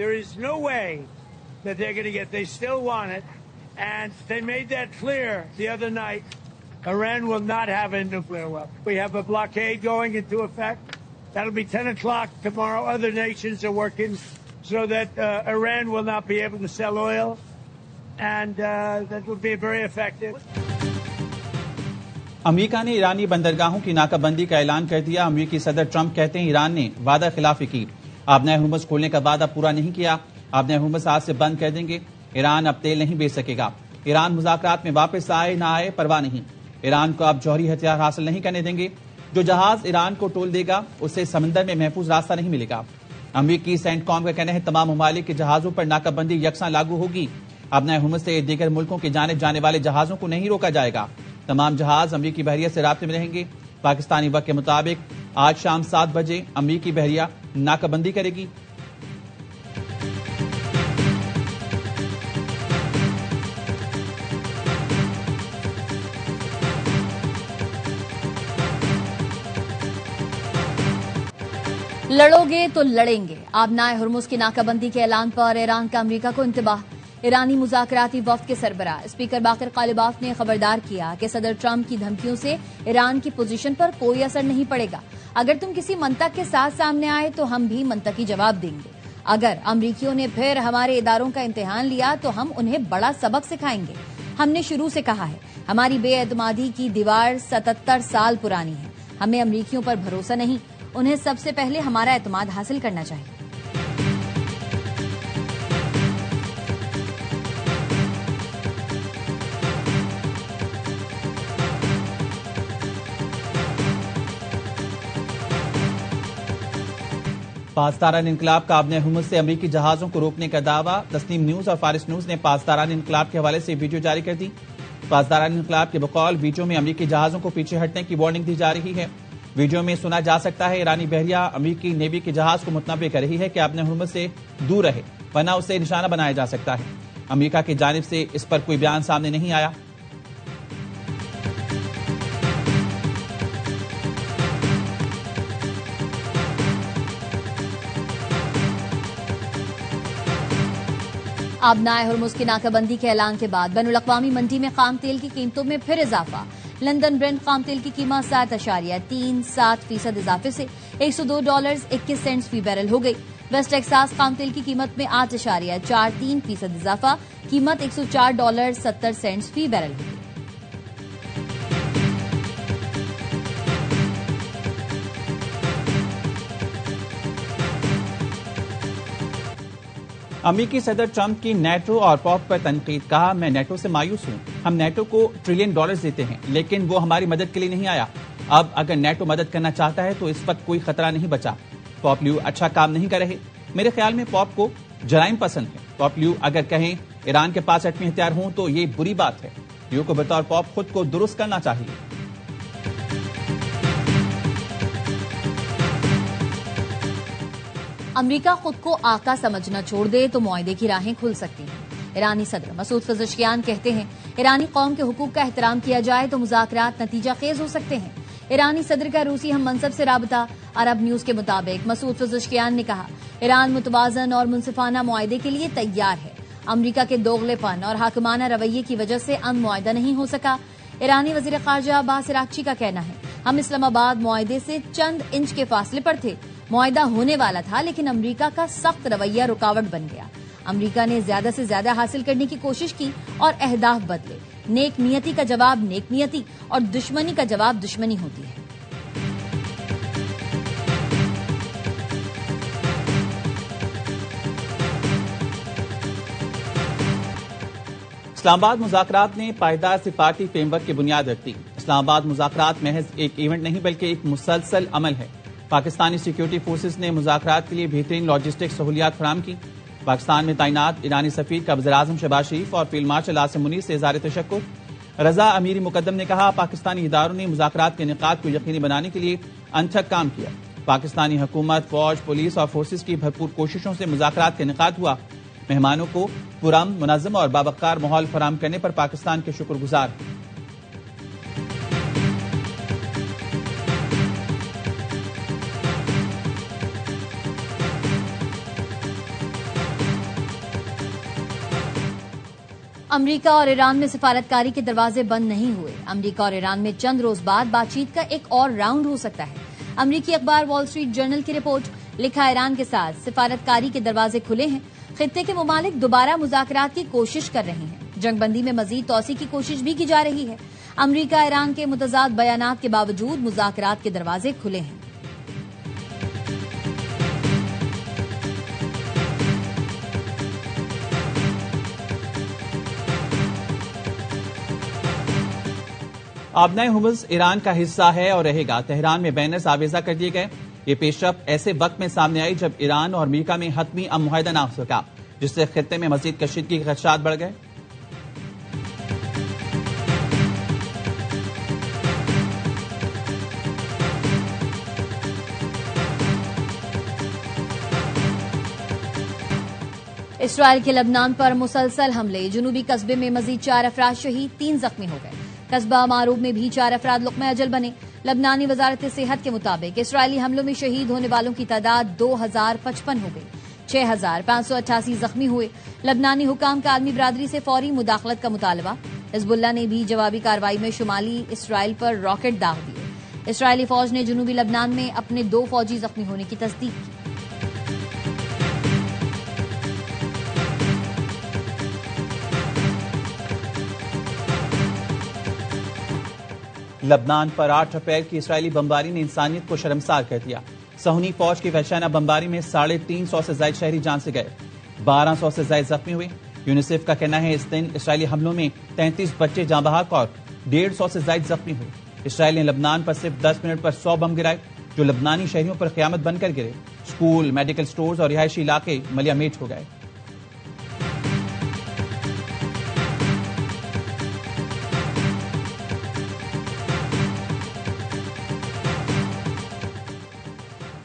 There is no way that they're going to get. They still want it, and they made that clear the other night. Iran will not have a nuclear weapon. We have a blockade going into effect. That'll be 10 o'clock tomorrow. Other nations are working so that Iran will not be able to sell oil, and that will be very effective. America ने ईरानी बंदरगाहों की नाकाबंदी का ऐलान कर दिया। अमेरिकी सदर ट्रंप कहते हैं ईरान ने वादा खिलाफी की, आपने हुर्मुज़ खोलने का वादा पूरा नहीं किया, आपने हुर्मुज़ आज से बंद कर देंगे, ईरान अब तेल नहीं बेच सकेगा। ईरान मुज़ाकरात में वापस आए ना आए परवाह नहीं, ईरान को अब जौहरी हथियार हासिल नहीं करने देंगे, जो जहाज ईरान को टोल देगा उससे समंदर में महफूज रास्ता नहीं मिलेगा। अमेरिकी सेंटकॉम का कहना है तमाम ममालिक के जहाजों पर नाकाबंदी यकसां लागू होगी। अब हुर्मुज़ से दीगर मुल्कों की जानिब जाने वाले जहाजों को नहीं रोका जाएगा। तमाम जहाज अमेरिकी बहरिया से राब्ते में रहेंगे। पाकिस्तानी वक्त के मुताबिक आज शाम 7 बजे अमेरिकी बहरिया नाकाबंदी करेगी। लड़ोगे तो लड़ेंगे। आबनाए हुर्मुज़ की नाकाबंदी के ऐलान पर ईरान का अमेरिका को इंतबाह। ईरानी मुज़ाकराती वफ्द के सरबराह स्पीकर बाकर कालिबाफ ने खबरदार किया कि सदर ट्रंप की धमकियों से ईरान की पोजीशन पर कोई असर नहीं पड़ेगा। अगर तुम किसी मंतक के साथ सामने आए तो हम भी मंतकी जवाब देंगे। अगर अमरीकियों ने फिर हमारे इदारों का इम्तिहान लिया तो हम उन्हें बड़ा सबक सिखाएंगे। हमने शुरू से कहा है, हमारी बेएतमादी की दीवार 77 साल पुरानी है। हमें अमरीकियों पर भरोसा नहीं, उन्हें सबसे पहले हमारा एतमाद हासिल करना चाहिए। पासदारान इनकलाब का आपने हुर्मुज़ से अमेरिकी जहाजों को रोकने का दावा। तस्नीम न्यूज और फारिस न्यूज ने पासदारान इनकलाब के हवाले से वीडियो जारी कर दी। पासदारान इनकलाब के बकौल वीडियो में अमेरिकी जहाजों को पीछे हटने की वार्निंग दी जा रही है। वीडियो में सुना जा सकता है ईरानी बहरिया अमेरिकी नेवी के जहाज को मुतनबे कर रही है कि आपने हुर्मुज़ से दूर रहे, वरना उसे निशाना बनाया जा सकता है। अमेरिका की जानिब से इस पर कोई बयान सामने नहीं आया। आबनाए हुर्मुज़ की नाकाबंदी के ऐलान के बाद बैनुल-अक़वामी मंडी में खाम तेल की कीमतों में फिर इजाफा। लंदन ब्रेंट खाम तेल की कीमत 7.37% इजाफे से $102.21 फी बैरल हो गई। वेस्ट टेक्सास खाम तेल की कीमत में 8.43% इजाफा, कीमत $104.70 फी बैरल हो गई। अमेरिकी सदर ट्रंप की नेटो और पॉप पर तनकीद। कहा, मैं नेटो से मायूस हूं। हम नेटो को $1 ट्रिलियन देते हैं, लेकिन वो हमारी मदद के लिए नहीं आया। अब अगर नेटो मदद करना चाहता है तो इस वक्त कोई खतरा नहीं बचा। पॉप लियू अच्छा काम नहीं कर रहे। मेरे ख्याल में पॉप को जराइम पसंद है। पॉप लियू अगर कहें ईरान के पास एटमी हथियार हों तो ये बुरी बात है। लियू को बतौर पॉप खुद को दुरुस्त करना चाहिए। अमेरिका खुद को आका समझना छोड़ दे तो मुआहदे की राहें खुल सकती हैं। ईरानी सदर मसूद पज़ेश्कियान कहते हैं, ईरानी कौम के हुकूक का एहतराम किया जाए तो मुज़ाकरात नतीजा खेज हो सकते हैं। ईरानी सदर का रूसी हम मनसब से राबता। अरब न्यूज के मुताबिक मसूद पज़ेश्कियान ने कहा, ईरान मुतवाज़न और मुनसिफाना मुआहदे के लिए तैयार है। अमरीका के दोगलेपन और हाकिमाना रवैये की वजह से मुआहदा नहीं हो सका। ईरानी वज़ीर ख़ारजा अब्बास अराग़ची का कहना है, हम इस्लामाबाद मुआहदे से चंद इंच के फासले पर थे। मुआहदा होने वाला था, लेकिन अमरीका का सख्त रवैया रुकावट बन गया। अमरीका ने ज्यादा से ज्यादा हासिल करने की कोशिश की और अहदाफ बदले। नेक नियति का जवाब नेक नियति और दुश्मनी का जवाब दुश्मनी होती है। इस्लामाबाद मुज़ाकरात ने पायदार सिफारती फ्रेमवर्क की बुनियाद रख दी। इस्लामाबाद मुज़ाकरात महज एक इवेंट नहीं बल्कि एक मुसलसल अमल है। पाकिस्तानी सिक्योरिटी फोर्सेज ने मुज़ाकरात के लिए बेहतरीन लॉजिस्टिक सहूलियात फराहम की। पाकिस्तान में तैनात ईरानी सफीर का वज़ीर-ए-आज़म शहबाज शरीफ और फील्ड मार्शल आसिम मुनीर से इज़हार तशक्कुर। रजा अमीरी मुकद्दम ने कहा, पाकिस्तानी इदारों ने मुज़ाकरात के इनेकाद को यकीनी बनाने के लिए अनथक काम किया। पाकिस्तानी हुकूमत, फौज, पुलिस और फोर्सेज की भरपूर कोशिशों से मुज़ाकरात का इनेकाद हुआ। मेहमानों को पुरअमन, मुनज़्ज़म और बावक़ार माहौल फराहम करने पर पाकिस्तान के शुक्रगुजार। अमेरिका और ईरान में सिफारतकारी के दरवाजे बंद नहीं हुए। अमेरिका और ईरान में चंद रोज बाद बातचीत का एक और राउंड हो सकता है। अमेरिकी अखबार वॉल स्ट्रीट जर्नल की रिपोर्ट, लिखा ईरान के साथ सिफारतकारी के दरवाजे खुले हैं। खित्ते के मुमालिक दोबारा मुज़ाकरात की कोशिश कर रहे हैं। जंगबंदी में मजीद तौसी की कोशिश भी की जा रही है। अमेरिका ईरान के मुतजाद बयानात के बावजूद मुज़ाकरात के दरवाजे खुले हैं। आबनाए हुर्मुज़ ईरान का हिस्सा है और रहेगा। तेहरान में बैनर्स आवेजा कर दिए गए। ये पेशरफ ऐसे वक्त में सामने आई जब ईरान और अमेरिका में हतमी अमन मुआहदा न हो सका, जिससे खित्ते में मजीद कशीदगी के खदशात बढ़ गए। इसराइल के लबनान पर मुसलसल हमले, जुनूबी कस्बे में मजीद 4 अफराद शहीद, 3 जख्मी हो गए। कस्बा मारूब में भी 4 अफराद लुक़्मा अजल बने। लबनानी वजारत सेहत के मुताबिक इसराइली हमलों में शहीद होने वालों की तादाद 2055 हो गई। 6588 जख्मी हुए। लबनानी हुकाम का आलमी बरादरी से फौरी मुदाखलत का मुतालबा। हिजबुल्लाह ने भी जवाबी कार्रवाई में शुमाली इसराइल पर रॉकेट दाग दिए। इसराइली फौज ने जुनूबी लबनान में अपने 2 फौजी जख्मी होने की तस्दीक की। लबनान पर 8 अप्रैल की इसराइली बमबारी ने इंसानियत को शर्मसार कर दिया। सहूनी फौज की वहशाना बमबारी में 350 से ज्यादा शहरी जान से गए, 1200 से ज्यादा जख्मी हुए। यूनिसेफ का कहना है इस दिन इसराइली हमलों में 33 बच्चे जाँ बहक और 150 से ज्यादा जख्मी हुए। इसराइल ने लबनान पर सिर्फ 10 मिनट पर 100 बम गिराए, जो लबनानी शहरियों पर क़यामत बनकर गिरे। स्कूल, मेडिकल स्टोर्स और रिहायशी इलाके मलियामेट हो गए।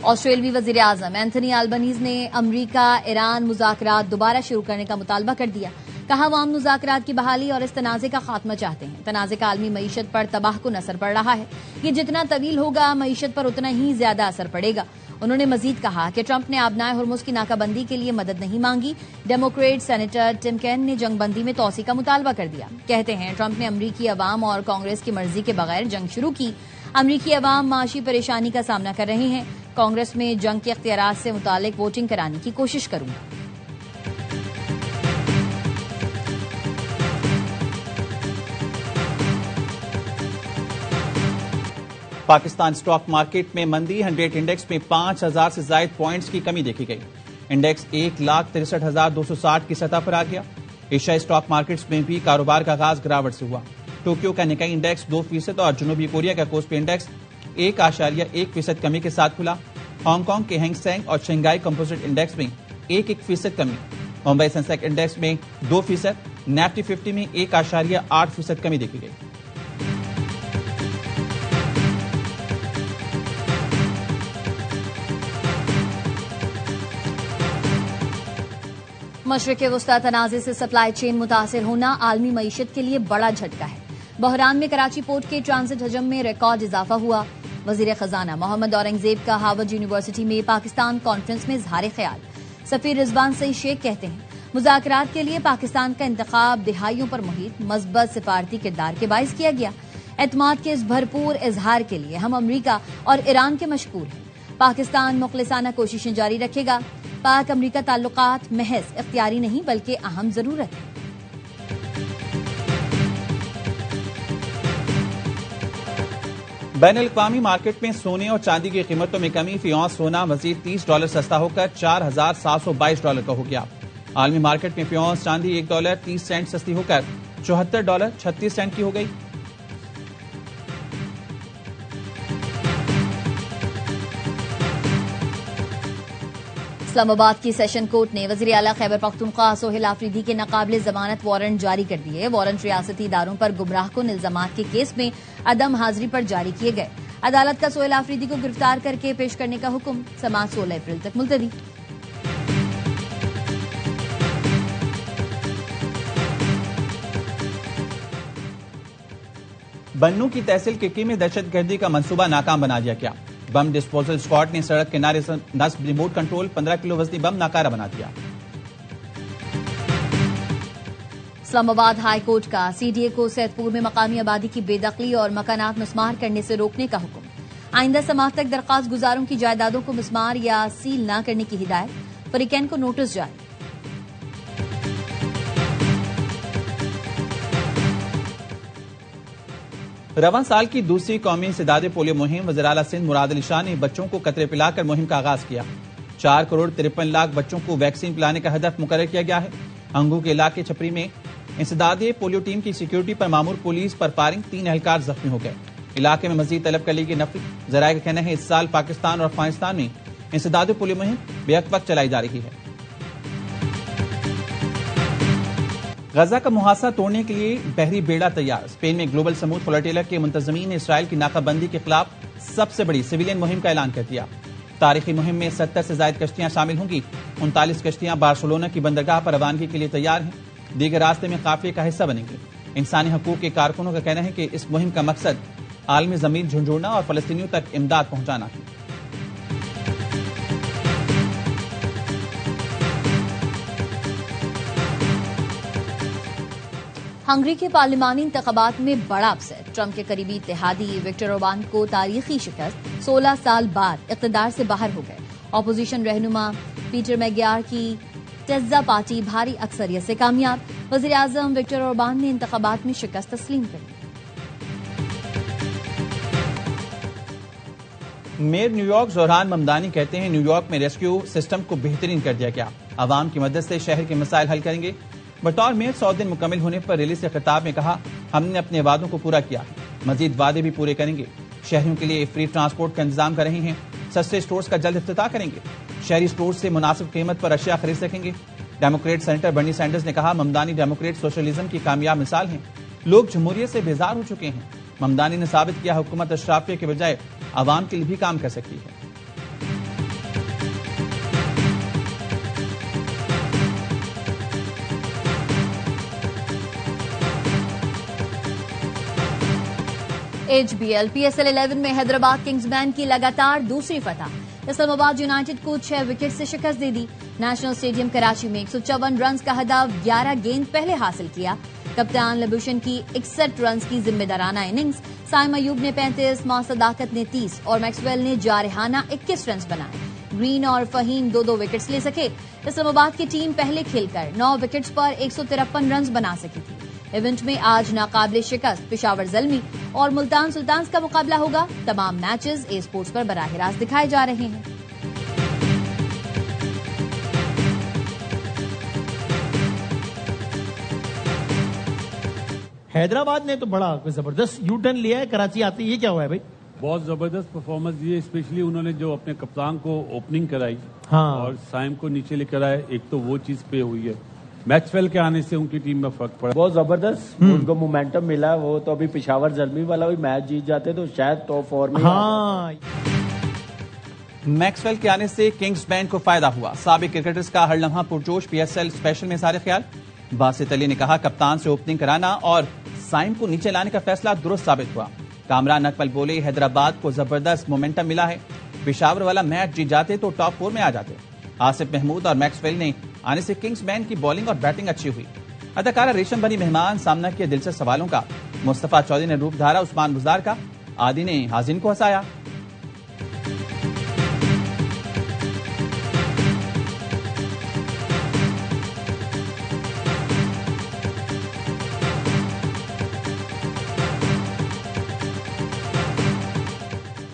ऑस्ट्रेलियाई वजीर आजम एंथनी अल्बनीज ने अमरीका ईरान मुज़ाकरात दोबारा शुरू करने का मुतालबा कर दिया। कहा वो मुज़ाकरात की बहाली और इस तनाज़े का खात्मा चाहते हैं। तनाज़े का आलमी मईशत पर तबाहकुन असर पड़ रहा है। ये जितना तवील होगा मईशत पर उतना ही ज्यादा असर पड़ेगा। उन्होंने मजीद कहा कि ट्रंप ने आबनाए हुर्मुज़ की नाकाबंदी के लिए मदद नहीं मांगी। डेमोक्रेट सेनेटर टिम कैन ने जंगबंदी में तोसी का मुतालबा कर दिया। कहते हैं ट्रंप ने अमरीकी अवाम और कांग्रेस की मर्जी के बगैर जंग शुरू की। अमरीकी अवाम माशी परेशानी का सामना कर रहे हैं। कांग्रेस में जंग के इख्तियारात से मुतालिक वोटिंग कराने की कोशिश करूंगा। पाकिस्तान स्टॉक मार्केट में मंदी, 100 इंडेक्स में 5000 से ज्यादा पॉइंट्स की कमी देखी गई। इंडेक्स 1,63,260 की सतह पर आ गया। एशियाई स्टॉक मार्केट्स में भी कारोबार का आगाज गिरावट से हुआ। टोक्यो का निकाई इंडेक्स 2% और जनूबी कोरिया का कोस्पी इंडेक्स 1.1% कमी के साथ खुला। हांगकांग के हैंग सेंग और शंघाई कंपोजिट इंडेक्स में 1% कमी। मुंबई सेंसेक्स इंडेक्स में 2%, निफ्टी 50 में 1.8% कमी देखी गई। मशरिक़ वस्ता तनाज़े से सप्लाई चेन मुतासिर होना आलमी मईशत के लिए बड़ा झटका है। बहरान में कराची पोर्ट के ट्रांजिट हजम में रिकॉर्ड इजाफा हुआ। वजीर खजाना मोहम्मद औरंगजेब का हार्वर्ड यूनिवर्सिटी में पाकिस्तान कॉन्फ्रेंस में इज़हार ख्याल। सफीर रिजवान सईद शेख कहते हैं मुज़ाकरात के लिए पाकिस्तान का इंतखाब दिहाइयों पर मुहित मस्बत सिफारती किरदार के बाइस किया गया। एतमाद के इस भरपूर इजहार के लिए हम अमरीका और ईरान के मशकूर हैं। पाकिस्तान मुखलिसाना कोशिशें जारी रखेगा। पाक अमरीका ताल्लुकात महज इख्तियारी नहीं बल्कि अहम जरूरत है। बैन अल-अक़वामी मार्केट में सोने और चांदी की कीमतों में कमी। फी औंस सोना मजीद $30 सस्ता होकर $4,722 का हो गया। आलमी मार्केट में फी औंस चांदी $1.30 सस्ती होकर $74.36 की हो गई। इस्लामाबाद की सेशन कोर्ट ने वज़ीर आला खैबर पख्तूनख्वा सोहेल आफरीदी के नाकाबिले जमानत वारंट जारी कर दिए। वारंट रियासती इदारों पर गुमराहकुन इल्जामात के केस में अदम हाजिरी पर जारी किए गए। अदालत का सोहेल आफरीदी को गिरफ्तार करके पेश करने का हुक्म। समाअत 16 अप्रैल तक मुलतवी। बन्नू की तहसील किक्की में दहशतगर्दी का मंसूबा नाकाम बना दिया गया। बम डिस्पोजल स्क्वाड ने सड़क किनारे से नस्ब रिमोट कंट्रोल 15 किलो वजनी बम नाकारा बना दिया। इस्लामाबाद हाई कोर्ट का सीडीए को सैदपुर में मकामी आबादी की बेदखली और मकानात मिस्मार करने से रोकने का हुक्म। आइंदा समाअत तक दरख्वास्त गुजारों की जायदादों को मिस्मार या सील न करने की हिदायत। फरीकैन को नोटिस जारी। रवां साल की दूसरी कौमी इंसदादे पोलियो मुहिम वज़ीर आला सिंध मुराद अली शाह ने बच्चों को कतरे पिलाकर मुहिम का आगाज किया। 4 करोड़ 53 लाख बच्चों को वैक्सीन पिलाने का हदफ मुकर्रर किया गया है। अंगू के इलाके छपरी में इंसदादे पोलियो टीम की सिक्योरिटी पर मामूर पुलिस पर फायरिंग, 3 एहलकार जख्मी हो गए। इलाके में मजीद तलब कर ली गई नफरी। जराये का कहना है इस साल पाकिस्तान और अफगानिस्तान में इंसदादे पोलियो मुहिम बेहद वक्त चलाई जा रही है। गजा का मुहासा तोड़ने के लिए बहरी बेड़ा तैयार। स्पेन में ग्लोबल समूह फ्लोटिला के मुंतजमीन ने इसराइल की नाकाबंदी के खिलाफ सबसे बड़ी सिविलियन मुहिम का ऐलान कर दिया। तारीखी मुहिम में 70 से ज्यादा कश्तियां शामिल होंगी। 39 कश्तियां बार्सिलोना की बंदरगाह पर रवानगी के लिए तैयार हैं। दीगर रास्ते में काफिले का हिस्सा बनेंगे। इंसानी हकूक के कारकुनों का कहना है कि इस मुहिम का मकसद आलमी जमीन झुंझोड़ना और फलस्तीनियों तक इमदाद पहुंचाना है। हंगरी के पार्लिमानी इंतखाबात में बड़ा अपसेट। ट्रंप के करीबी इत्तेहादी विक्टर ओरबान को तारीखी शिकस्त। 16 साल बाद इक़्तिदार से बाहर हो गए। ऑपोजिशन रहनुमा पीटर मैग्यार की टेज़्ज़ा पार्टी भारी अक्सरियत से कामयाब। वज़ीर आज़म विक्टर ओरबान ने इंतखाबात में शिकस्त तस्लीम कर ली। मेयर न्यूयॉर्क जोहरान ममदानी कहते हैं न्यूयॉर्क में रेस्क्यू सिस्टम को बेहतरीन कर दिया गया। आवाम की मदद से शहर के मसाइल हल करेंगे। बतौर मेयर 100 दिन मुकम्मल होने पर रैली से खिताब में कहा, हमने अपने वादों को पूरा किया है, मजीद वादे भी पूरे करेंगे। शहरियों के लिए फ्री ट्रांसपोर्ट का इंतजाम कर रहे हैं। सस्ते स्टोर्स का जल्द इफ्तिताह करेंगे। शहरी स्टोर से मुनासिब कीमत पर अशिया खरीद सकेंगे। डेमोक्रेट सेनेटर बर्नी सैंडर्स ने कहा, ममदानी डेमोक्रेट सोशलिज्म की कामयाब मिसाल हैं। लोग जमहूरियत से बेजार हो चुके हैं। ममदानी ने साबित किया हुकूमत अशराफिया के बजाय आवाम के लिए भी काम कर सकती है। HBL PSL 11 में हैदराबाद किंग्स बैंड की लगातार दूसरी फतह। इस्लामाबाद यूनाइटेड को 6 विकेट से शिकस्त दे दी। नेशनल स्टेडियम कराची में 154 रन का हदफ 11 गेंद पहले हासिल किया। कप्तान लबूशन की 61 रन की जिम्मेदाराना इनिंग्स। साइम अयूब ने 35, मां सदाकत ने 30 और मैक्सवेल ने जारहाना 21 रन बनाए। ग्रीन और फहीम 2-2 विकेट्स ले सके। इस्लामाबाद की टीम पहले खेलकर 9 विकेट्स पर 153 रन बना सकी थी। इवेंट में आज नाकाबिले शिकस्त पेशावर ज़ल्मी और मुल्तान सुल्तान्स का मुकाबला होगा। तमाम मैचेस ए स्पोर्ट्स पर बराह रास्त दिखाए जा रहे हैं। हैदराबाद ने तो बड़ा जबरदस्त यू टर्न लिया है कराची आते। ये क्या हुआ है भाई? बहुत जबरदस्त परफॉर्मेंस दी है, स्पेशली उन्होंने जो अपने कप्तान को ओपनिंग कराई। हाँ। और साइम को नीचे लेकर आए, एक तो वो चीज पे हुई है। मैक्सवेल के आने से उनकी टीम में फर्क पड़ा। बहुत जबरदस्त उनको मोमेंटम मिला। वो तो अभी पेशावर जल्मी वाला भी मैच जीत जाते तो शायद टॉप 4 में। हाँ। मैक्सवेल के आने से किंग्स बैंड को फायदा हुआ। साबिक क्रिकेटर्स का हर लम्हा पुरजोश। PSL स्पेशल में सारे ख्याल। बासित अली ने कहा, कप्तान से ओपनिंग कराना और साइम को नीचे लाने का फैसला दुरुस्त साबित हुआ। कामरान अकमल बोले, हैदराबाद को जबरदस्त मोमेंटम मिला है। पेशावर वाला मैच जीत जाते तो टॉप 4 में आ जाते। आसिफ महमूद और मैक्सवेल ने आने से किंग्स बैंड की बॉलिंग और बैटिंग अच्छी हुई। अदाकारा रेशम बनी मेहमान सामना किया दिलचस्प सवालों का। मुस्तफा चौधरी ने रूप धारा उस्मान बुजार का। आदि ने हाजिन को हंसाया।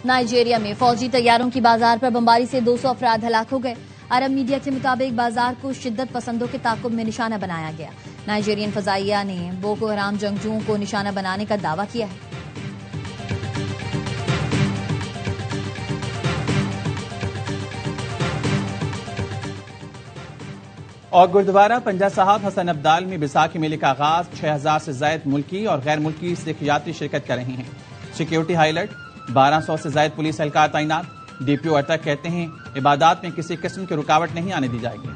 नाइजीरिया में फौजी तैयारों की बाजार पर बमबारी से 200 अफराद हलाक हो गए। अरब मीडिया के मुताबिक बाजार को शिद्दत पसंदों के ताकुब में निशाना बनाया गया। नाइजीरियन फजाइया ने बोको हराम जंगजुओं को निशाना बनाने का दावा किया है। और गुरुद्वारा पंजा साहब हसन अब्दाल में बैसाखी मेले का आगाज। 6000 से ज्यादा मुल्की और गैर मुल्की सिख यात्री शिरकत कर रहे हैं। Security high alert. 1200 से ज्यादा पुलिस एहलकार तैनात। DPO अटक कहते हैं, इबादत में किसी किस्म की रुकावट नहीं आने दी जाएगी।